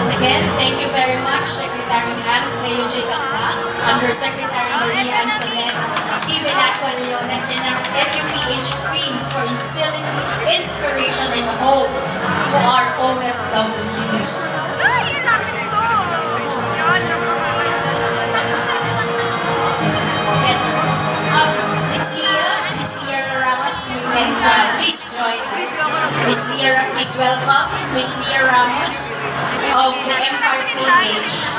Once again, thank you very much, Secretary Hans Leo J. Gakba, Undersecretary Maria Antoinette C. Velasco Leones, and our MUPH Queens for instilling inspiration and hope to our OFWs. Yes, Miss Leah Ramos, you can please join us. Miss Leah, please welcome Miss Leah Ramos of the Empire PH.